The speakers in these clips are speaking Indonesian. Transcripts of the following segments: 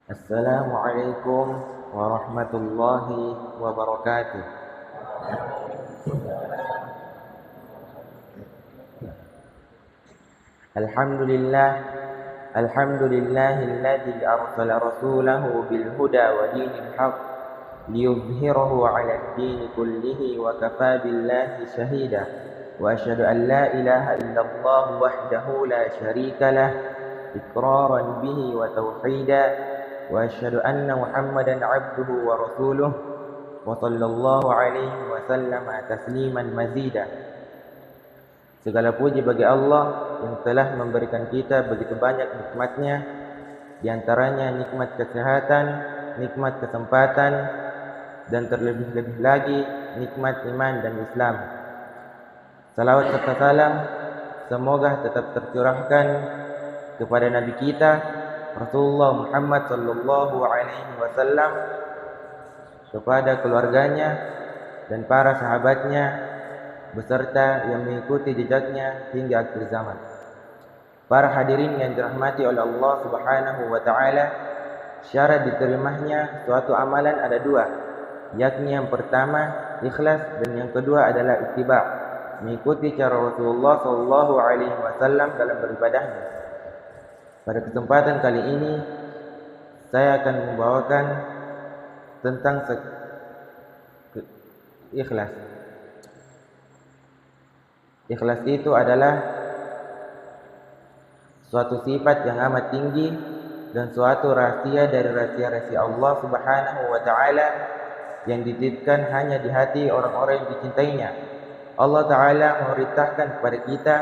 Assalamualaikum warahmatullahi wabarakatuh. Alhamdulillah, alhamdulillahilladzi arsala rasulahu bil huda wa dinil haqq liyudhhirahu 'ala ad-din kullihi wa kafaa billahi shahida. Wa asyhadu an la ilaha illallah wahdahu la syarika lah iqraran bihi wa tauhida. Wa asyhadu anna Muhammadan 'abduhu wa rasuluh wa sallallahu alaihi wa sallama tasliman mazida. Segala puji bagi Allah yang telah memberikan kita begitu banyak nikmatnya, di antaranya nikmat kesehatan, nikmat kesempatan, dan terlebih-lebih lagi nikmat iman dan Islam. Salawat serta salam semoga tetap tercurahkan kepada Nabi kita Rasulullah Muhammad sallallahu alaihi wasallam, kepada keluarganya dan para sahabatnya beserta yang mengikuti jejaknya hingga akhir zaman. Para hadirin yang dirahmati oleh Allah Subhanahu wa taala, syarat diterimanya suatu amalan ada dua, yakni yang pertama ikhlas dan yang kedua adalah ittiba', mengikuti cara Rasulullah sallallahu alaihi wasallam dalam beribadahnya. Pada kesempatan kali ini saya akan membawakan tentang ikhlas. Ikhlas itu adalah suatu sifat yang amat tinggi dan suatu rahasia dari rahasia-rahasia Allah Subhanahu wa taala yang dititipkan hanya di hati orang-orang yang dicintainya. Allah taala memerintahkan kepada kita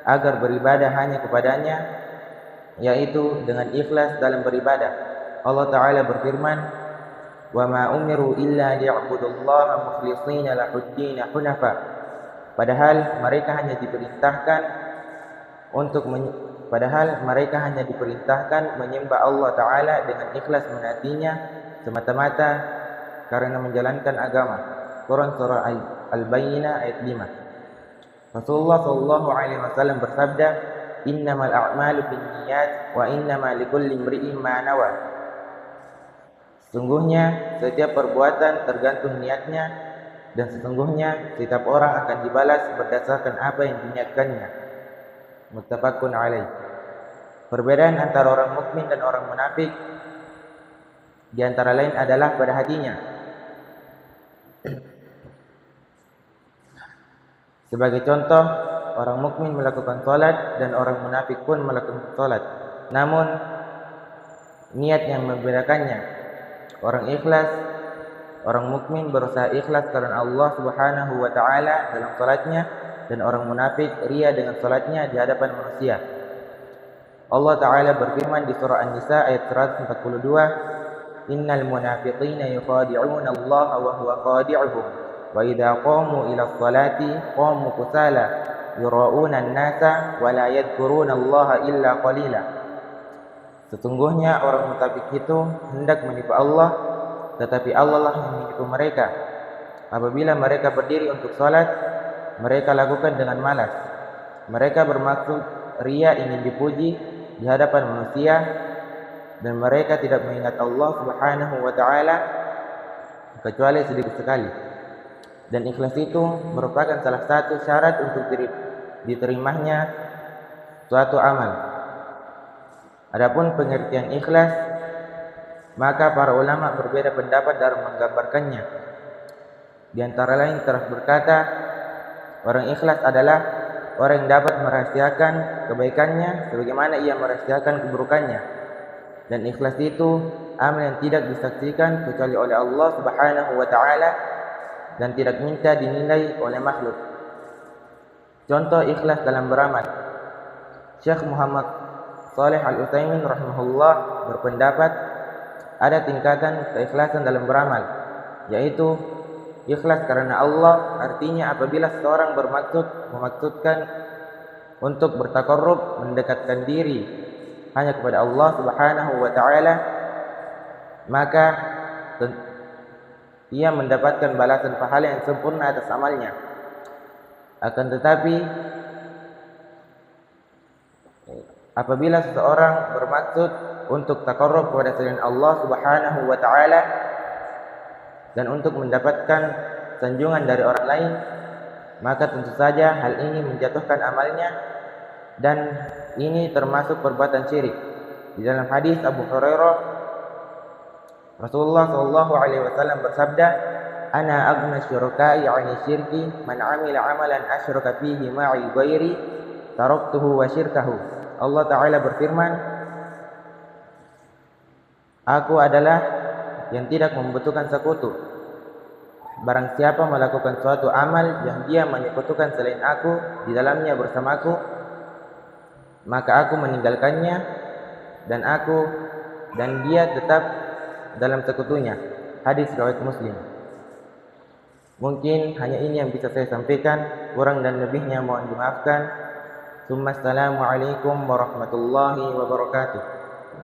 agar beribadah hanya kepadanya, yaitu dengan ikhlas dalam beribadah. Allah taala berfirman, "Wa ma umiru illa liya'budullaha mukhlishina lahud-din hunafa." Padahal mereka hanya diperintahkan menyembah Allah Ta'ala dengan ikhlas menatinya semata-mata karena menjalankan agama. Quran surah Al-Bayyinah ayat 5. Rasulullah sallallahu alaihi wasallam bersabda, "Innamal a'malu binniyat wa innamal likulli imri'in ma nawa." Sesungguhnya setiap perbuatan tergantung niatnya, dan sesungguhnya setiap orang akan dibalas berdasarkan apa yang diniatkannya. Muttafaqun alaih. Perbedaan antara orang mukmin dan orang munafik di antara lain adalah pada hatinya. Sebagai contoh, orang mukmin melakukan salat dan orang munafik pun melakukan salat. Namun niat yang membedakannya. Orang mukmin berusaha ikhlas karena Allah Subhanahu wa taala dalam salatnya, dan orang munafik ria dengan salatnya di hadapan manusia. Allah taala berfirman di surah An-Nisa ayat 142, "Innal munafiqina yukhadi'una Allah wa huwa khadi'uhum wa idza qamu ila sholati qamu kusala yura'una an-nasa wa la yadhkuruna Allah illa qalila." Sesungguhnya orang munafik itu hendak menipu Allah, tetapi Allah lah yang menipu mereka. Apabila mereka berdiri untuk salat, mereka lakukan dengan malas. Mereka bermaksud ria, ingin dipuji di hadapan manusia, dan mereka tidak mengingat Allah Subhanahu wa taala kecuali sedikit sekali. Dan ikhlas itu merupakan salah satu syarat untuk diterimanya suatu amal. Adapun pengertian ikhlas, maka para ulama berbeda pendapat dalam menggambarkannya. Di antara lain telah berkata, orang ikhlas adalah orang yang dapat merahasiakan kebaikannya sebagaimana ia merahasiakan keburukannya. Dan ikhlas itu amal yang tidak disaksikan kecuali oleh Allah Subhanahu wa taala dan tidak minta dinilai oleh makhluk. Contoh ikhlas dalam beramal. Syekh Muhammad Shalih Al-Utsaimin rahimahullah berpendapat ada tingkatan keikhlasan dalam beramal, yaitu ikhlas karena Allah. Artinya apabila seseorang memaksudkan untuk bertaqarrub, mendekatkan diri hanya kepada Allah Subhanahu wa taala, maka ia mendapatkan balasan pahala yang sempurna atas amalnya. Akan tetapi apabila seseorang bermaksud untuk taqarrub kepada selain Allah Subhanahu wa taala dan untuk mendapatkan sanjungan dari orang lain, maka tentu saja hal ini menjatuhkan amalnya dan ini termasuk perbuatan syirik. Di dalam hadis Abu Hurairah, Rasulullah sallallahu alaihi wasallam bersabda, "Ana aghna syuraka'i 'ani syirki, man 'amila 'amalan asyraka fihi ma'i ghairi, taraktuhu wa syirkahu." Allah taala berfirman, "Aku adalah yang tidak membutuhkan sekutu. Barang siapa melakukan suatu amal yang dia menyekutukan selain aku di dalamnya bersamaku, maka aku meninggalkannya dan dia tetap dalam sekutunya." Hadis riwayat Muslim. Mungkin hanya ini yang bisa saya sampaikan, kurang dan lebihnya mohon dimaafkan. Assalamualaikum warahmatullahi wabarakatuh.